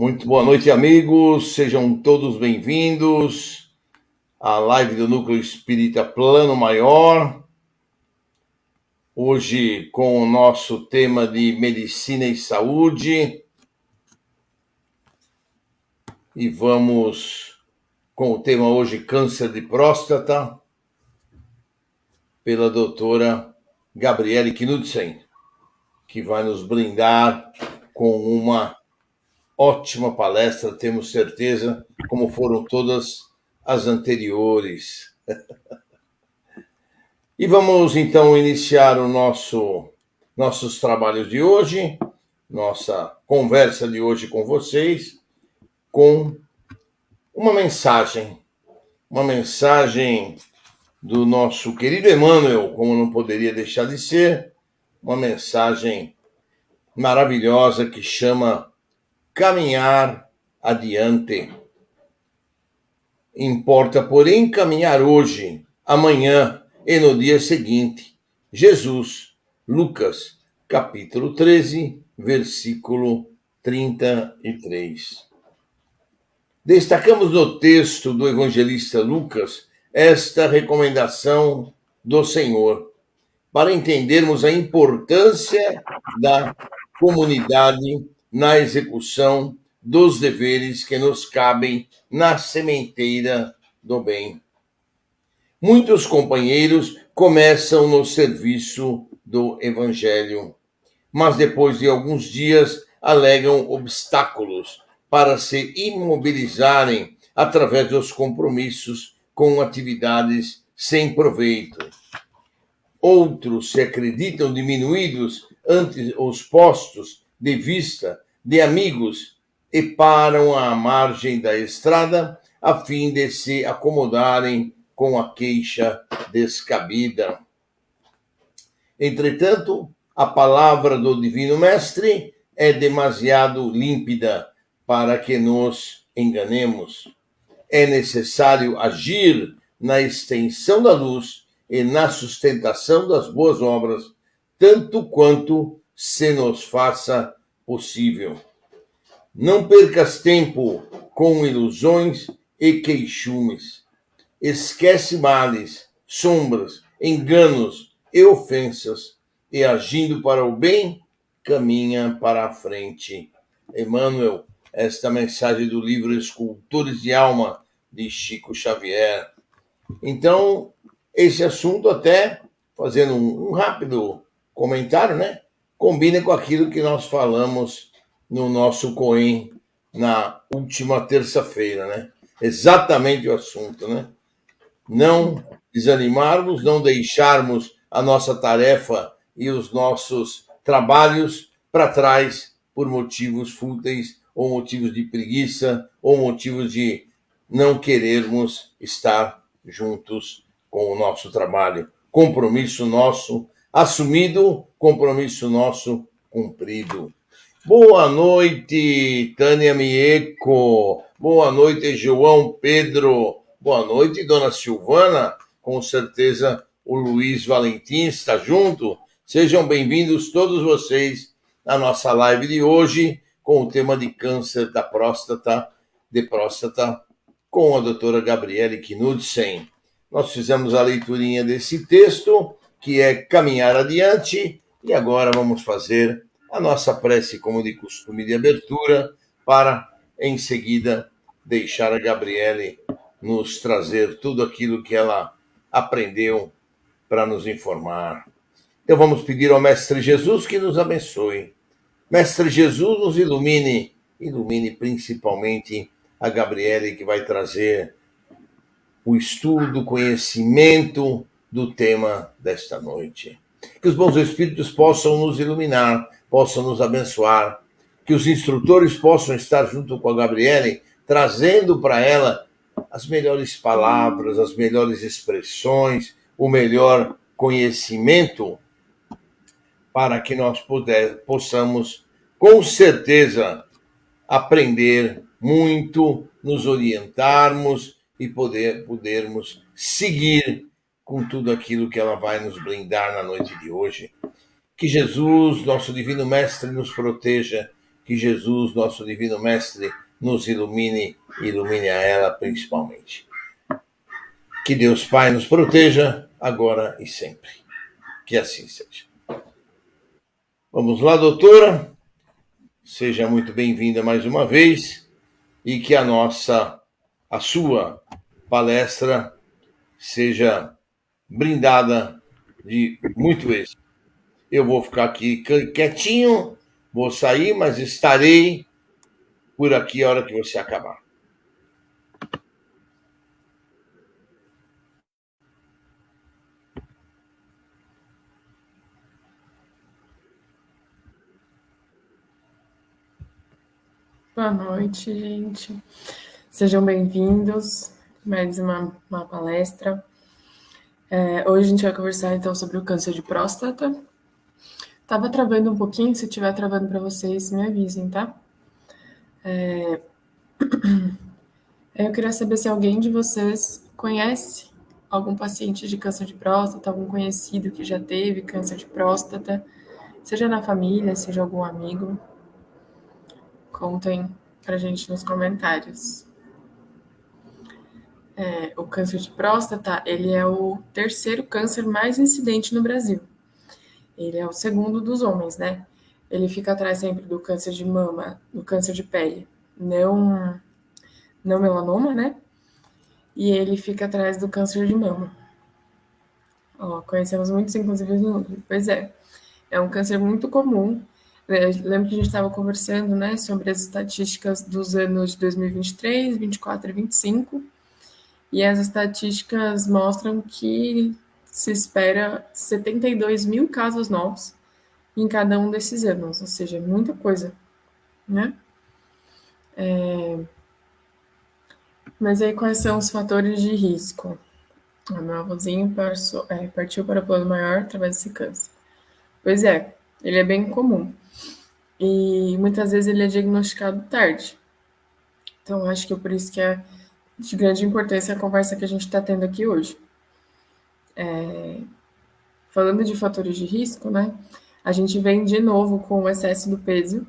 Muito boa noite, amigos. Sejam todos bem-vindos à live do Núcleo Espírita Plano Maior. Hoje com o nosso tema de medicina e saúde. E vamos com o tema hoje câncer de próstata, pela doutora Gabriele Knudsen, que vai nos brindar com uma ótima palestra, temos certeza, como foram todas as anteriores. E vamos então iniciar nossos trabalhos de hoje, nossa conversa de hoje com vocês, com uma mensagem do nosso querido Emmanuel, como não poderia deixar de ser, uma mensagem maravilhosa que chama Caminhar Adiante. Importa, porém, caminhar hoje, amanhã e no dia seguinte. Jesus, Lucas, capítulo 13, versículo 33. Destacamos no texto do evangelista Lucas esta recomendação do Senhor, para entendermos a importância da comunidade na execução dos deveres que nos cabem na sementeira do bem. Muitos companheiros começam no serviço do Evangelho, mas depois de alguns dias alegam obstáculos para se imobilizarem através dos compromissos com atividades sem proveito. Outros se acreditam diminuídos ante os postos de vista de amigos e param à margem da estrada a fim de se acomodarem com a queixa descabida. Entretanto, a palavra do Divino Mestre é demasiado límpida para que nos enganemos. É necessário agir na extensão da luz e na sustentação das boas obras, tanto quanto se nos faça possível. Não percas tempo com ilusões e queixumes. Esquece males, sombras, enganos e ofensas, e agindo para o bem, caminha para a frente. Emmanuel, esta mensagem do livro Escultores de Alma, de Chico Xavier. Então, esse assunto, até fazendo um rápido comentário, né? Combina com aquilo que nós falamos no nosso COEM na última terça-feira, né? Exatamente o assunto, né? Não desanimarmos, não deixarmos a nossa tarefa e os nossos trabalhos para trás por motivos fúteis ou motivos de preguiça ou motivos de não querermos estar juntos com o nosso trabalho. Compromisso nosso assumido, compromisso nosso cumprido. Boa noite, Tânia Mieco. Boa noite, João Pedro. Boa noite, Dona Silvana. Com certeza o Luiz Valentim está junto. Sejam bem-vindos todos vocês à nossa live de hoje com o tema de câncer da próstata, com a doutora Gabriele Knudsen. Nós fizemos a leiturinha desse texto, que é Caminhar Adiante, e agora vamos fazer a nossa prece, como de costume, de abertura, para, em seguida, deixar a Gabriele nos trazer tudo aquilo que ela aprendeu para nos informar. Então vamos pedir ao Mestre Jesus que nos abençoe. Mestre Jesus, nos ilumine principalmente a Gabriele, que vai trazer o estudo, o conhecimento do tema desta noite. Que os bons espíritos possam nos iluminar, possam nos abençoar, que os instrutores possam estar junto com a Gabriele, trazendo para ela as melhores palavras, as melhores expressões, o melhor conhecimento, para que nós possamos, com certeza, aprender muito, nos orientarmos e podermos seguir com tudo aquilo que ela vai nos brindar na noite de hoje. Que Jesus, nosso Divino Mestre, nos proteja, Que Jesus, nosso Divino Mestre, nos ilumine e ilumine a ela principalmente. Que Deus Pai nos proteja agora e sempre. Que assim seja. Vamos lá, doutora. Seja muito bem-vinda mais uma vez e que a sua palestra seja brindada de muito êxito. Eu vou ficar aqui quietinho, vou sair, mas estarei por aqui a hora que você acabar. Boa noite, gente. Sejam bem-vindos a mais uma palestra. Hoje a gente vai conversar, então, sobre o câncer de próstata. Tava travando um pouquinho, se estiver travando para vocês, me avisem, tá? Eu queria saber se alguém de vocês conhece algum paciente de câncer de próstata, algum conhecido que já teve câncer de próstata, seja na família, seja algum amigo. Contem pra gente nos comentários. O câncer de próstata, ele é o terceiro câncer mais incidente no Brasil. Ele é o segundo dos homens, né? Ele fica atrás sempre do câncer de mama, do câncer de pele, não melanoma, né? E ele fica atrás do câncer de mama. Conhecemos muitos, inclusive, no núcleo. Pois é um câncer muito comum. Lembro que a gente estava conversando, né, sobre as estatísticas dos anos de 2023, 24 e 25, e as estatísticas mostram que se espera 72 mil casos novos em cada um desses anos, ou seja, muita coisa, né? Mas aí quais são os fatores de risco? O meu avôzinho partiu para o plano maior através desse câncer. Pois é, ele é bem comum. E muitas vezes ele é diagnosticado tarde. Então, acho que é por isso que é de grande importância a conversa que a gente está tendo aqui hoje. Falando de fatores de risco, né? A gente vem de novo com o excesso do peso.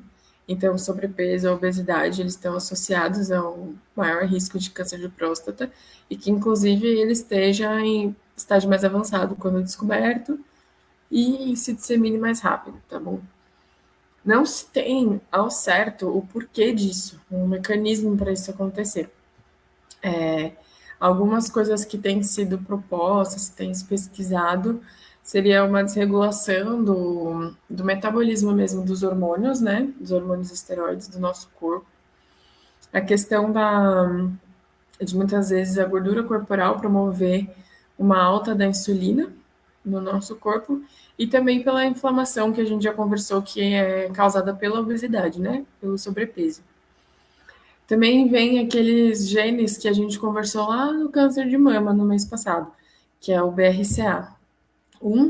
Então, sobrepeso e obesidade, eles estão associados ao maior risco de câncer de próstata e que, inclusive, ele esteja em estágio mais avançado quando descoberto e se dissemine mais rápido, tá bom? Não se tem ao certo o porquê disso, um mecanismo para isso acontecer. Algumas coisas que têm sido propostas, têm se pesquisado, seria uma desregulação do metabolismo mesmo dos hormônios, né? Dos hormônios esteroides do nosso corpo. A questão de muitas vezes a gordura corporal promover uma alta da insulina no nosso corpo e também pela inflamação que a gente já conversou que é causada pela obesidade, né? Pelo sobrepeso. Também vem aqueles genes que a gente conversou lá no câncer de mama no mês passado, que é o BRCA1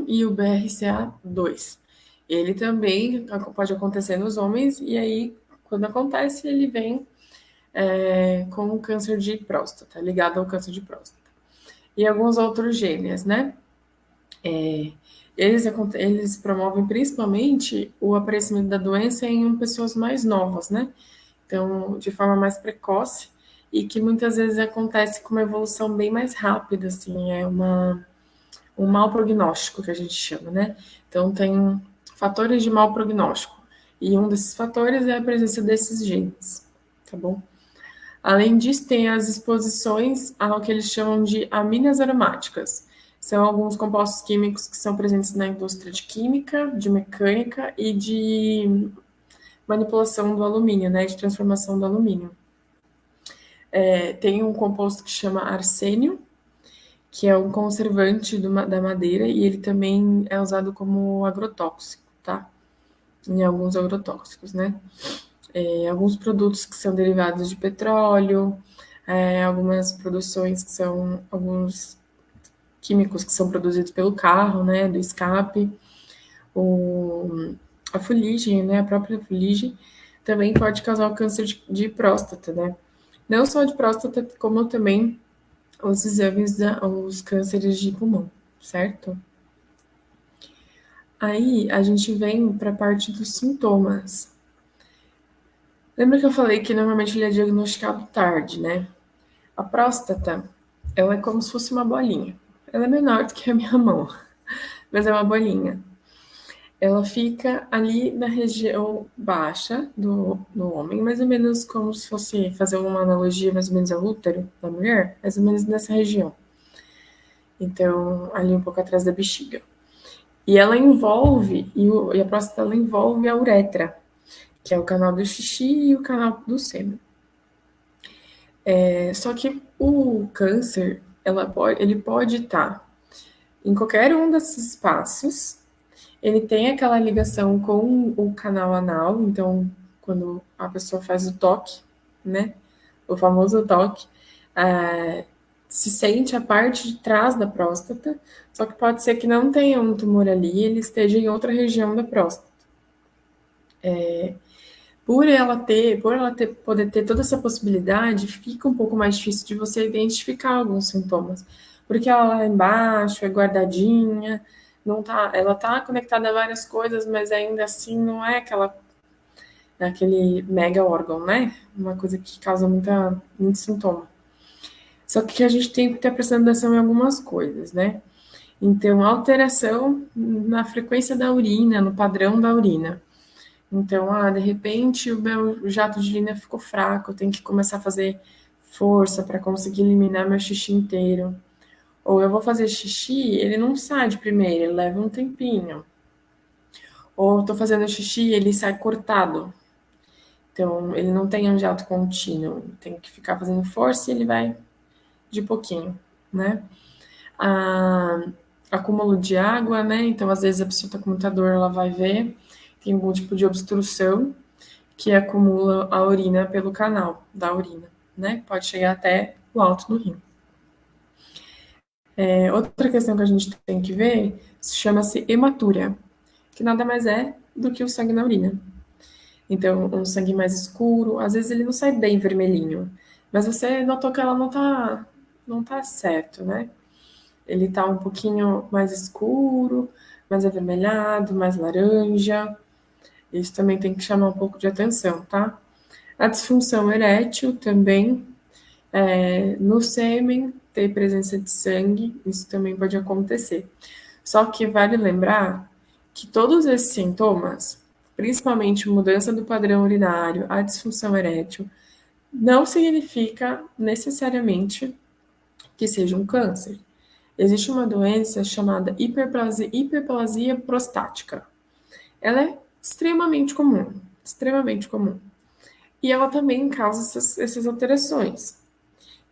e o BRCA2. Ele também pode acontecer nos homens e aí, quando acontece, ele vem com o câncer de próstata, ligado ao câncer de próstata. E alguns outros genes, né? Eles promovem principalmente o aparecimento da doença em pessoas mais novas, né? Então, de forma mais precoce e que muitas vezes acontece com uma evolução bem mais rápida, assim, um mau prognóstico que a gente chama, né? Então, tem fatores de mau prognóstico e um desses fatores é a presença desses genes, tá bom? Além disso, tem as exposições ao que eles chamam de aminas aromáticas. São alguns compostos químicos que são presentes na indústria de química, de mecânica e de manipulação do alumínio, né, de transformação do alumínio. Tem um composto que chama arsênio, que é um conservante da madeira e ele também é usado como agrotóxico, tá? Em alguns agrotóxicos, né? Alguns produtos que são derivados de petróleo, algumas produções que são alguns químicos que são produzidos pelo carro, né, do escape, a fuligem, né, a própria fuligem, também pode causar o câncer de próstata, né? Não só de próstata, como também os exames, os cânceres de pulmão, certo? Aí a gente vem para a parte dos sintomas. Lembra que eu falei que normalmente ele é diagnosticado tarde, né? A próstata, ela é como se fosse uma bolinha. Ela é menor do que a minha mão, mas é uma bolinha. Ela fica ali na região baixa do homem, mais ou menos como se fosse fazer uma analogia mais ou menos ao útero da mulher, mais ou menos nessa região. Então, ali um pouco atrás da bexiga. E ela envolve, e a próstata ela envolve a uretra, que é o canal do xixi e o canal do sêmen. Só que o câncer, ele pode estar em qualquer um desses espaços. Ele tem aquela ligação com o canal anal, então quando a pessoa faz o toque, né, o famoso toque, eh, se sente a parte de trás da próstata, só que pode ser que não tenha um tumor ali, ele esteja em outra região da próstata. Poder ter toda essa possibilidade, fica um pouco mais difícil de você identificar alguns sintomas, porque ela lá embaixo é guardadinha, não tá, ela tá conectada a várias coisas, mas ainda assim não é aquele mega órgão, né? Uma coisa que causa muito sintoma. Só que a gente tem que ter prestando atenção em algumas coisas, né? Então, alteração na frequência da urina, no padrão da urina. Então, de repente o meu jato de urina ficou fraco, eu tenho que começar a fazer força para conseguir eliminar meu xixi inteiro. Ou eu vou fazer xixi, ele não sai de primeira, ele leva um tempinho. Ou eu tô fazendo xixi e ele sai cortado. Então, ele não tem um jato contínuo. Tem que ficar fazendo força e ele vai de pouquinho, né? Acúmulo de água, né? Então, às vezes a pessoa tá com muita dor, ela vai ver. Tem algum tipo de obstrução que acumula a urina pelo canal da urina, né? Pode chegar até o alto do rim. Outra questão que a gente tem que ver chama-se hematúria, que nada mais é do que o sangue na urina. Então, um sangue mais escuro, às vezes ele não sai bem vermelhinho, mas você notou que ela não tá certo, né? Ele tá um pouquinho mais escuro, mais avermelhado, mais laranja. Isso também tem que chamar um pouco de atenção, tá? A disfunção erétil também, no sêmen, ter presença de sangue, isso também pode acontecer. Só que vale lembrar que todos esses sintomas, principalmente mudança do padrão urinário, a disfunção erétil, não significa necessariamente que seja um câncer. Existe uma doença chamada hiperplasia prostática. Ela é extremamente comum. E ela também causa essas alterações.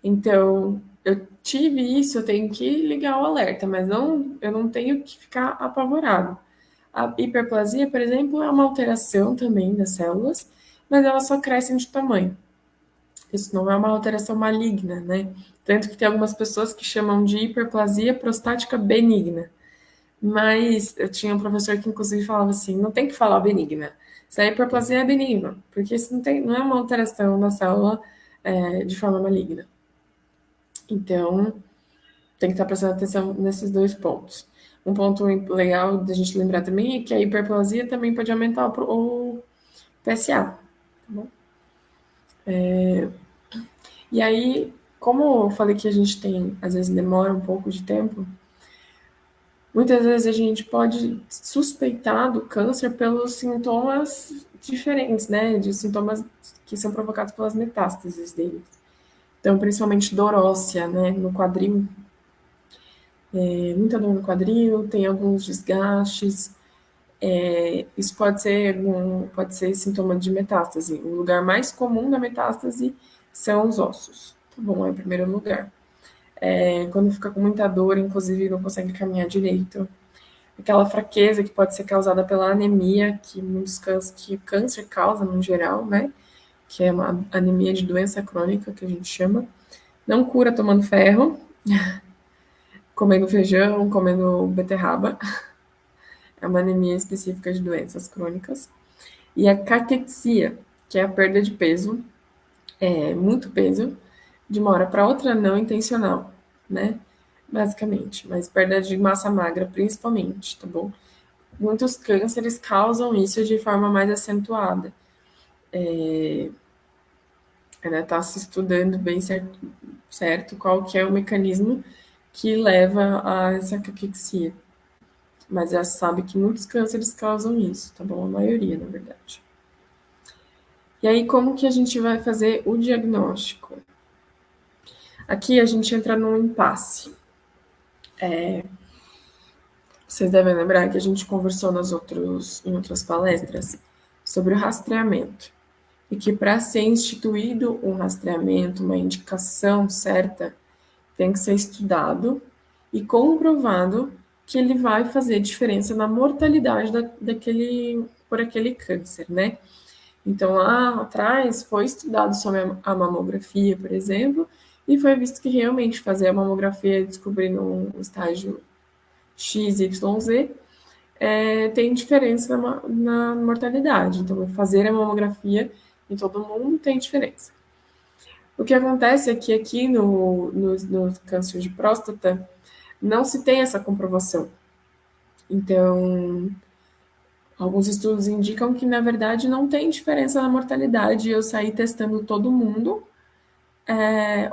Então, eu tive isso, eu tenho que ligar o alerta, mas eu não tenho que ficar apavorado. A hiperplasia, por exemplo, é uma alteração também das células, mas elas só crescem de tamanho. Isso não é uma alteração maligna, né? Tanto que tem algumas pessoas que chamam de hiperplasia prostática benigna. Mas eu tinha um professor que inclusive falava assim, não tem que falar benigna. Se a hiperplasia é benigna, porque isso não é uma alteração da célula de forma maligna. Então, tem que estar prestando atenção nesses dois pontos. Um ponto legal da gente lembrar também é que a hiperplasia também pode aumentar o PSA. Tá bom? E aí, como eu falei que a gente tem, às vezes demora um pouco de tempo, muitas vezes a gente pode suspeitar do câncer pelos sintomas diferentes, né? De sintomas que são provocados pelas metástases deles. Então, principalmente dor óssea, né? No quadril. Muita dor no quadril, tem alguns desgastes. Isso pode ser sintoma de metástase. O lugar mais comum da metástase são os ossos. Tá bom? É o primeiro lugar. Quando fica com muita dor, inclusive não consegue caminhar direito. Aquela fraqueza que pode ser causada pela anemia, que o câncer causa no geral, né? Que é uma anemia de doença crônica, que a gente chama. Não cura tomando ferro, comendo feijão, comendo beterraba. É uma anemia específica de doenças crônicas. E a caquexia, que é a perda de peso, muito peso, de uma hora para outra, não intencional, né? Basicamente, mas perda de massa magra principalmente, tá bom? Muitos cânceres causam isso de forma mais acentuada. ainda está se estudando bem certo qual que é o mecanismo que leva a essa caquexia. Mas já sabe que muitos cânceres causam isso, tá bom? A maioria, na verdade. E aí, como que a gente vai fazer o diagnóstico? Aqui a gente entra num impasse. Vocês devem lembrar que a gente conversou em outras palestras sobre o rastreamento. E que para ser instituído um rastreamento, uma indicação certa, tem que ser estudado e comprovado que ele vai fazer diferença na mortalidade por aquele câncer, né? Então, lá atrás, foi estudado sobre a mamografia, por exemplo, e foi visto que realmente fazer a mamografia descobrindo um estágio XYZ tem diferença na mortalidade. Então, fazer a mamografia em todo mundo tem diferença. O que acontece é que aqui no câncer de próstata não se tem essa comprovação. Então, alguns estudos indicam que, na verdade, não tem diferença na mortalidade eu sair testando todo mundo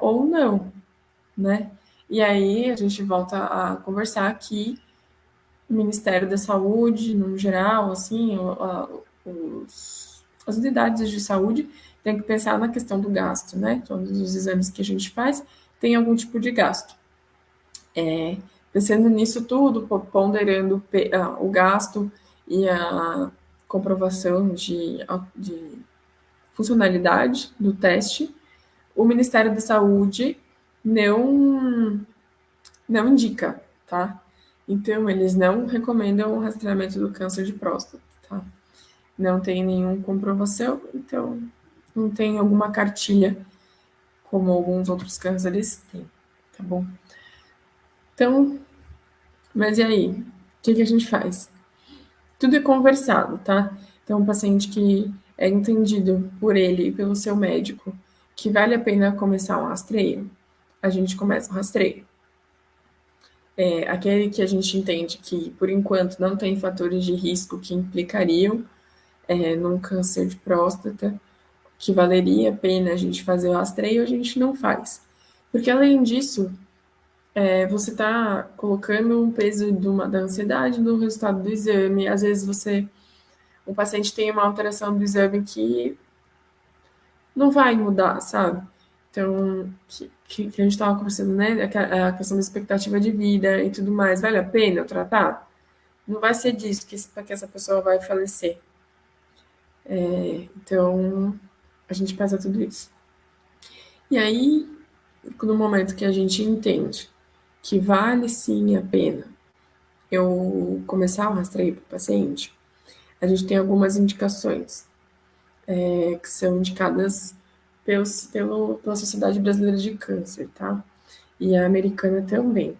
ou não, né? E aí a gente volta a conversar aqui, o Ministério da Saúde, no geral, assim, as unidades de saúde têm que pensar na questão do gasto, né? Todos os exames que a gente faz têm algum tipo de gasto. Pensando nisso tudo, ponderando o gasto e a comprovação de funcionalidade do teste, o Ministério da Saúde não, não indica, tá? Então, eles não recomendam o rastreamento do câncer de próstata, tá? Não tem nenhuma comprovação, então não tem alguma cartilha como alguns outros cânceres têm, tá bom? Então, mas e aí? O que a gente faz? Tudo é conversado, tá? Então, um paciente que é entendido por ele e pelo seu médico que vale a pena começar um rastreio, a gente começa o rastreio. Aquele que a gente entende que, por enquanto, não tem fatores de risco que implicariam num câncer de próstata, que valeria a pena a gente fazer o rastreio, a gente não faz. Porque, além disso, você está colocando um peso da ansiedade no resultado do exame. Às vezes o paciente tem uma alteração do exame que não vai mudar, sabe? Então, que a gente estava conversando, né? A questão da expectativa de vida e tudo mais. Vale a pena eu tratar? Não vai ser disso que essa pessoa vai falecer. Então, a gente pesa tudo isso. E aí, no momento que a gente entende que vale sim a pena eu começar o rastreio para o paciente, a gente tem algumas indicações que são indicadas pela Sociedade Brasileira de Câncer, tá? E a americana também.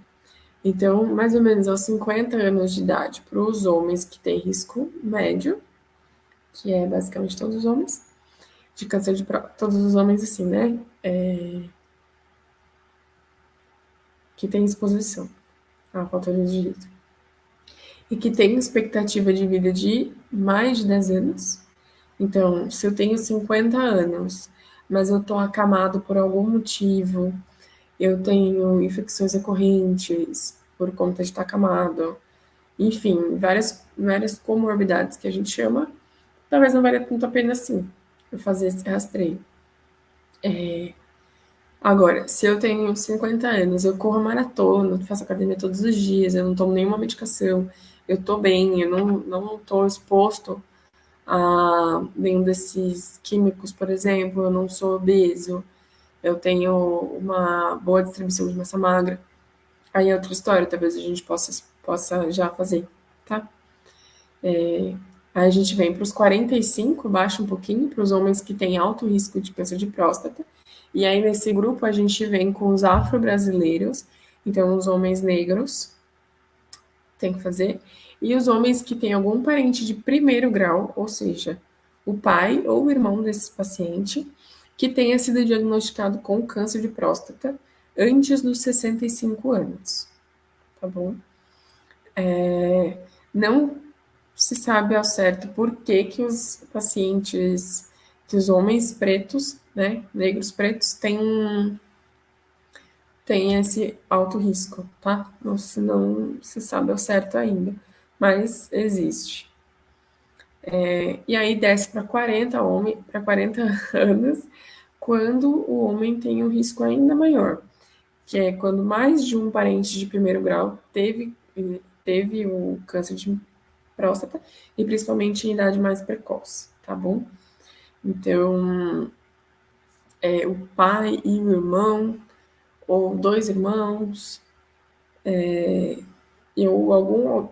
Então, mais ou menos aos 50 anos de idade, para os homens que têm risco médio, que é basicamente todos os homens, de câncer de próstata, todos os homens assim, né? Que têm exposição à falta de direito. E que têm expectativa de vida de mais de 10 anos. Então, se eu tenho 50 anos, mas eu estou acamado por algum motivo, eu tenho infecções recorrentes por conta de estar acamado, enfim, várias comorbidades que a gente chama, talvez não valha tanto a pena assim eu fazer esse rastreio. Agora, se eu tenho 50 anos, eu corro maratona, faço academia todos os dias, eu não tomo nenhuma medicação, eu tô bem, eu não tô exposto a nenhum desses químicos, por exemplo, eu não sou obeso, eu tenho uma boa distribuição de massa magra, aí é outra história, talvez a gente possa já fazer, tá? Aí a gente vem para os 45, baixa um pouquinho, para os homens que têm alto risco de câncer de próstata. E aí, nesse grupo, a gente vem com os afro-brasileiros, então os homens negros, tem que fazer, e os homens que têm algum parente de primeiro grau, ou seja, o pai ou o irmão desse paciente, que tenha sido diagnosticado com câncer de próstata antes dos 65 anos, tá bom? Não se sabe ao certo por que os pacientes que os homens pretos, né, negros pretos, têm esse alto risco, tá? Não se sabe ao certo ainda, mas existe. E aí desce para 40 anos, quando o homem tem um risco ainda maior, que é quando mais de um parente de primeiro grau teve o câncer de próstata, e principalmente em idade mais precoce, tá bom? Então, o pai e o irmão, ou dois irmãos,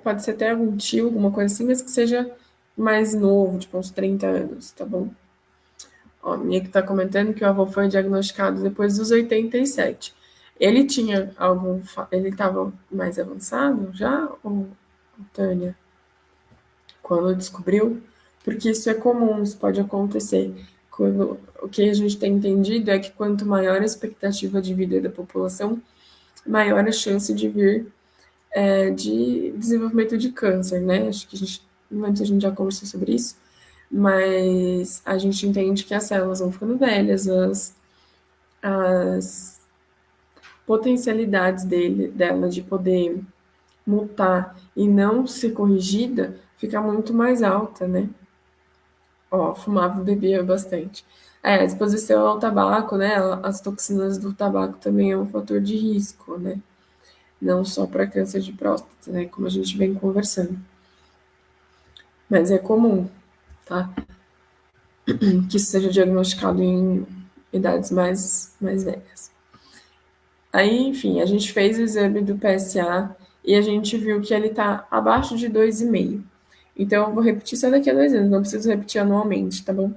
pode ser até algum tio, alguma coisa assim, mas que seja mais novo, tipo uns 30 anos, tá bom? Ó, a minha que tá comentando que o avô foi diagnosticado depois dos 87. Ele tinha ele estava mais avançado já, ou Tânia, quando descobriu? Porque isso é comum, isso pode acontecer. O que a gente tem entendido é que quanto maior a expectativa de vida da população, maior a chance de vir de desenvolvimento de câncer, né? Acho que não lembro se a gente já conversou sobre isso, mas a gente entende que as células vão ficando velhas, as potencialidades dela de poder mutar e não ser corrigida fica muito mais alta, né? Ó, fumava e bebia bastante. A exposição ao tabaco, né? As toxinas do tabaco também é um fator de risco, né? Não só para câncer de próstata, né? Como a gente vem conversando. Mas é comum, tá? Que isso seja diagnosticado em idades mais velhas. Aí, enfim, a gente fez o exame do PSA e a gente viu que ele está abaixo de 2,5. Então, eu vou repetir só daqui a 2 anos, não preciso repetir anualmente, tá bom?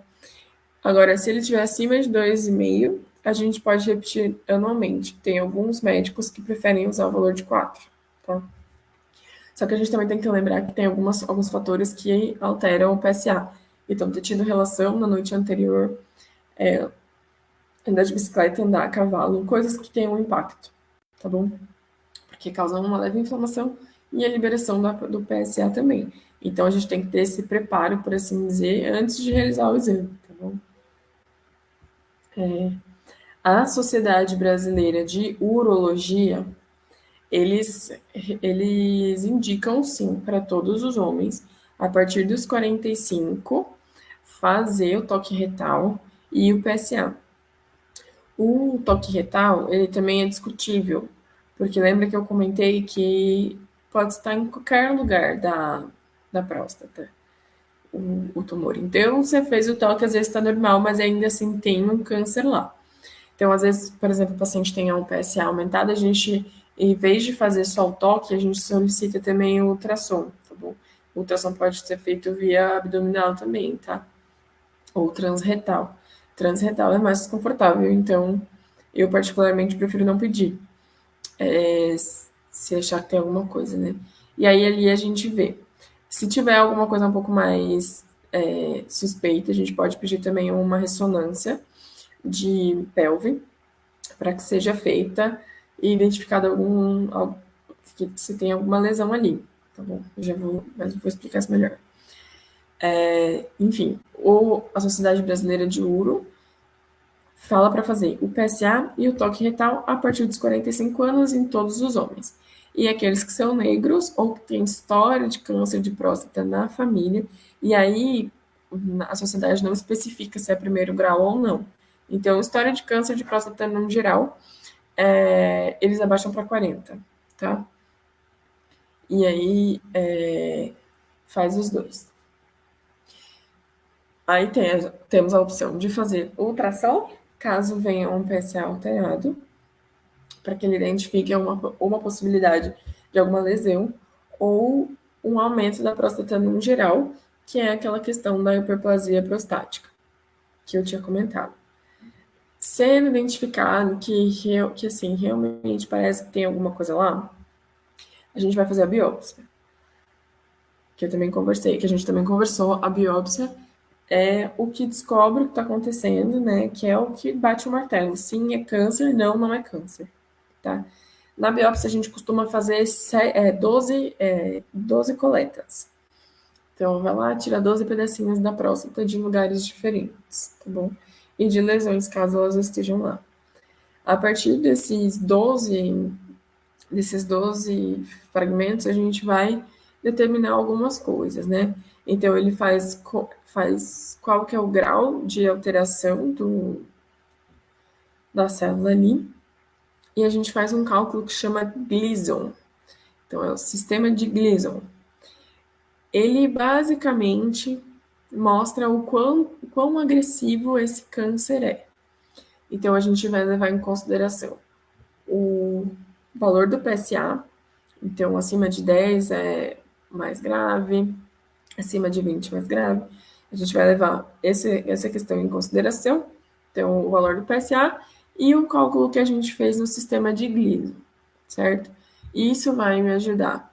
Agora, se ele estiver acima de 2,5, a gente pode repetir anualmente. Tem alguns médicos que preferem usar o valor de 4, tá? Só que a gente também tem que lembrar que tem alguns fatores que alteram o PSA. Então, ter tido relação na noite anterior, andar de bicicleta, andar a cavalo, coisas que têm um impacto, tá bom? Porque causam uma leve inflamação e a liberação do PSA também. Então, a gente tem que ter esse preparo, por assim dizer, antes de realizar o exame, tá bom? A Sociedade Brasileira de Urologia, eles indicam, sim, para todos os homens, a partir dos 45, fazer o toque retal e o PSA. O toque retal, ele também é discutível, porque lembra que eu comentei que pode estar em qualquer lugar da próstata, o tumor. Então, você fez o toque, às vezes está normal, mas ainda assim tem um câncer lá. Então, às vezes, por exemplo, o paciente tem um PSA aumentado, a gente, em vez de fazer só o toque, a gente solicita também o ultrassom, tá bom? O ultrassom pode ser feito via abdominal também, tá? Ou transretal. Transretal é mais desconfortável, então eu particularmente prefiro não pedir, se achar que tem alguma coisa, né? E aí ali a gente vê. Se tiver alguma coisa um pouco mais suspeita, a gente pode pedir também uma ressonância de pelve para que seja feita e identificado se tem alguma lesão ali, tá bom? Mas eu vou explicar isso melhor. Enfim, a Sociedade Brasileira de Uro fala para fazer o PSA e o toque retal a partir dos 45 anos em todos os homens. E aqueles que são negros ou que têm história de câncer de próstata na família, e aí a sociedade não especifica se é primeiro grau ou não. Então, história de câncer de próstata no geral, eles abaixam para 40, tá? E aí faz os dois. Aí temos a opção de fazer ultrassom, caso venha um PSA alterado, para que ele identifique uma possibilidade de alguma lesão, ou um aumento da próstata no geral, que é aquela questão da hiperplasia prostática, que eu tinha comentado. Sendo identificado que assim, realmente parece que tem alguma coisa lá, a gente vai fazer a biópsia. Que a gente também conversou, a biópsia é o que descobre o que está acontecendo, né? Que é o que bate o martelo. Sim, é câncer, não, não é câncer, tá? Na biópsia, a gente costuma fazer 12 coletas. Então, vai lá, tira 12 pedacinhos da próstata de lugares diferentes, tá bom? E de lesões, caso elas estejam lá. A partir desses 12 fragmentos, a gente vai determinar algumas coisas, né? Então, ele faz qual que é o grau de alteração da célula ali, e a gente faz um cálculo que chama Gleason. Então, é o sistema de Gleason. Ele basicamente mostra o quão agressivo esse câncer é. Então, a gente vai levar em consideração o valor do PSA. Então, acima de 10 é mais grave, acima de 20 mais grave. A gente vai levar essa questão em consideração. Então, o valor do PSA e o cálculo que a gente fez no sistema de Gleason, certo? Isso vai me ajudar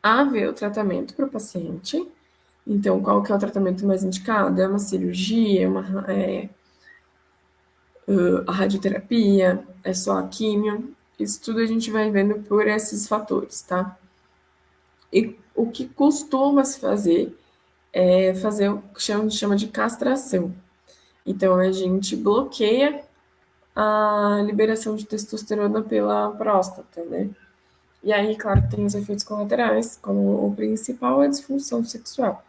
a ver o tratamento para o paciente. Então, qual que é o tratamento mais indicado? É uma cirurgia, a radioterapia, é só a químio? Isso tudo a gente vai vendo por esses fatores, tá? E o que costuma se fazer é fazer o que chama de castração. Então, a gente bloqueia a liberação de testosterona pela próstata, né? E aí, claro que tem os efeitos colaterais, como o principal é a disfunção sexual.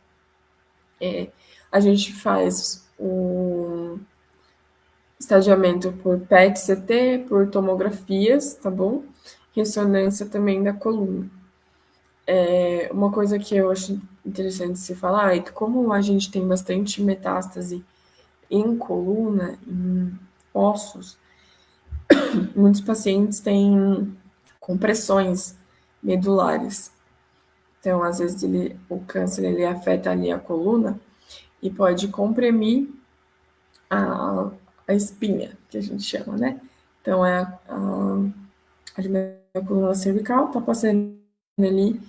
A gente faz o estadiamento por PET-CT, por tomografias, tá bom? Ressonância também da coluna. Uma coisa que eu acho interessante se falar é que como a gente tem bastante metástase em coluna, em ossos, muitos pacientes têm compressões medulares. Então, às vezes, o câncer ele afeta ali a coluna e pode comprimir a espinha, que a gente chama, né? Então, ali na coluna cervical, tá passando ali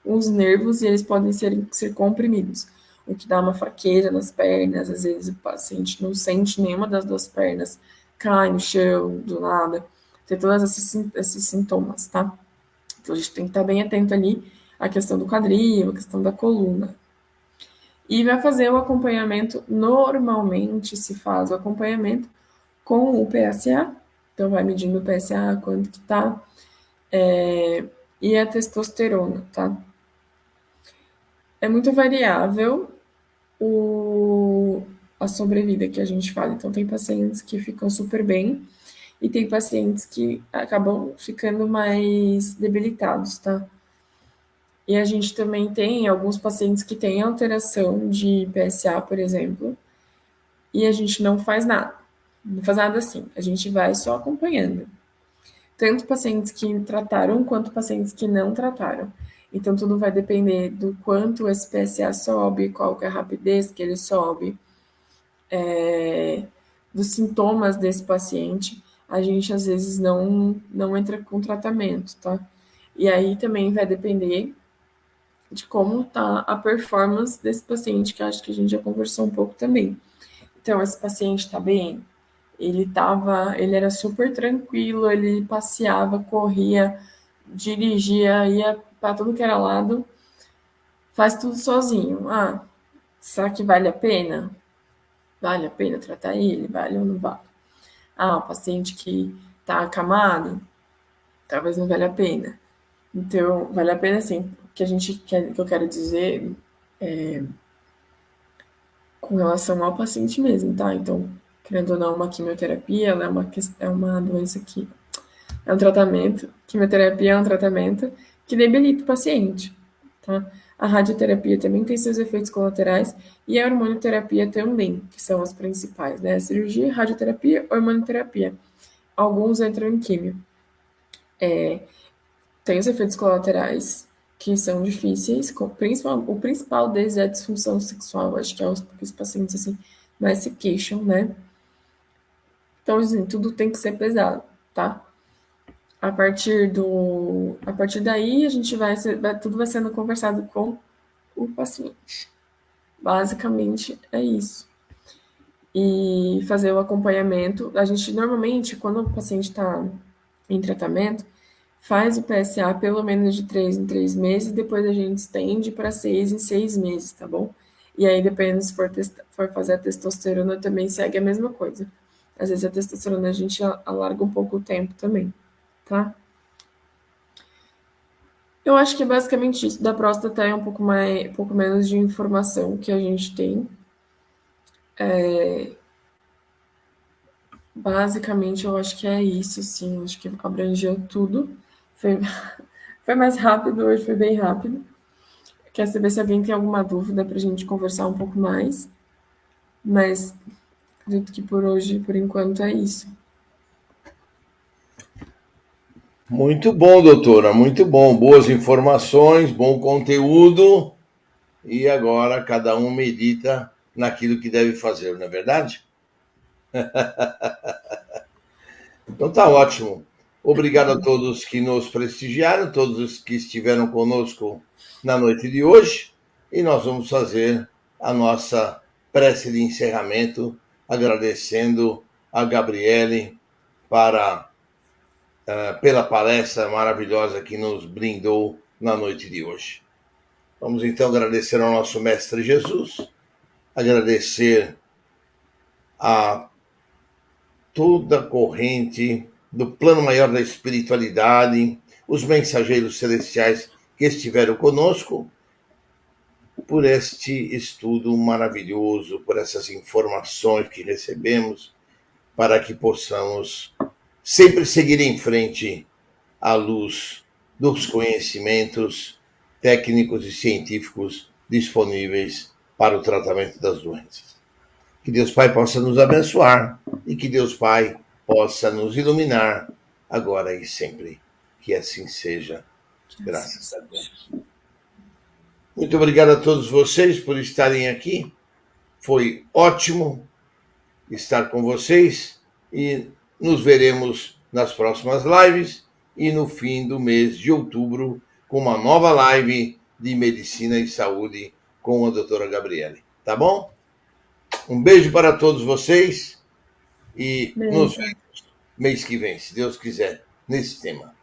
uns nervos e eles podem ser comprimidos, o que dá uma fraqueza nas pernas, às vezes o paciente não sente nenhuma das duas pernas, cai no chão do nada, tem todos esses sintomas, tá? Então a gente tem que estar bem atento ali à questão do quadril, à questão da coluna. E vai fazer o acompanhamento, normalmente se faz o acompanhamento com o PSA, então vai medindo o PSA, quanto que tá, e a testosterona, tá? É muito variável a sobrevida que a gente fala. Então, tem pacientes que ficam super bem e tem pacientes que acabam ficando mais debilitados, tá? E a gente também tem alguns pacientes que têm alteração de PSA, por exemplo, e a gente não faz nada. Não faz nada assim. A gente vai só acompanhando. Tanto pacientes que trataram quanto pacientes que não trataram. Então, tudo vai depender do quanto esse PSA sobe, qual que é a rapidez que ele sobe, dos sintomas desse paciente. A gente, às vezes, não entra com tratamento, tá? E aí também vai depender de como tá a performance desse paciente, que acho que a gente já conversou um pouco também. Então, esse paciente tá bem? Ele era super tranquilo, ele passeava, corria, dirigia, ia para tudo que era lado, faz tudo sozinho. Ah, será que vale a pena? Vale a pena tratar ele? Vale ou não vale? Ah, o paciente que está acamado, talvez não valha a pena. Então, vale a pena sim. O que que eu quero dizer com relação ao paciente mesmo, tá? Então, querendo ou não, uma quimioterapia, ela é uma doença que é um tratamento, quimioterapia é um tratamento que debilita o paciente, tá? A radioterapia também tem seus efeitos colaterais e a hormonioterapia também, que são as principais, né? A cirurgia, radioterapia, hormonioterapia. Alguns entram em químio. Tem os efeitos colaterais que são difíceis, o principal deles é a disfunção sexual, acho que é os pacientes assim mais se queixam, né? Então, assim, tudo tem que ser pesado, tá? A partir daí, tudo vai sendo conversado com o paciente. Basicamente é isso. E fazer o acompanhamento. A gente normalmente, quando o paciente está em tratamento, faz o PSA pelo menos de 3 em 3 meses, depois a gente estende para 6 em 6 meses, tá bom? E aí, dependendo se for fazer a testosterona, também segue a mesma coisa. Às vezes a testosterona a gente alarga um pouco o tempo também, tá? Eu acho que é basicamente isso. Da próstata é um pouco menos de informação que a gente tem. Basicamente, eu acho que é isso, sim. Acho que abrangeu tudo. Foi, foi mais rápido, hoje foi bem rápido. Quer saber se alguém tem alguma dúvida para a gente conversar um pouco mais? Mas acredito que por hoje, por enquanto, é isso. Muito bom, doutora, muito bom. Boas informações, bom conteúdo. E agora cada um medita naquilo que deve fazer, não é verdade? Então tá ótimo. Obrigado a todos que nos prestigiaram, todos os que estiveram conosco na noite de hoje. E nós vamos fazer a nossa prece de encerramento, agradecendo a Gabriele pela palestra maravilhosa que nos brindou na noite de hoje. Vamos então agradecer ao nosso Mestre Jesus, agradecer a toda a corrente do plano maior da espiritualidade, os mensageiros celestiais que estiveram conosco, por este estudo maravilhoso, por essas informações que recebemos, para que possamos sempre seguir em frente à luz dos conhecimentos técnicos e científicos disponíveis para o tratamento das doenças. Que Deus Pai possa nos abençoar e que Deus Pai possa nos iluminar agora e sempre. Que assim seja, graças a Deus. Muito obrigado a todos vocês por estarem aqui. Foi ótimo estar com vocês e nos veremos nas próximas lives e no fim do mês de outubro com uma nova live de medicina e saúde com a doutora Gabriele. Tá bom? Um beijo para todos vocês e nos Beleza. vemos mês que vem, se Deus quiser, nesse tema.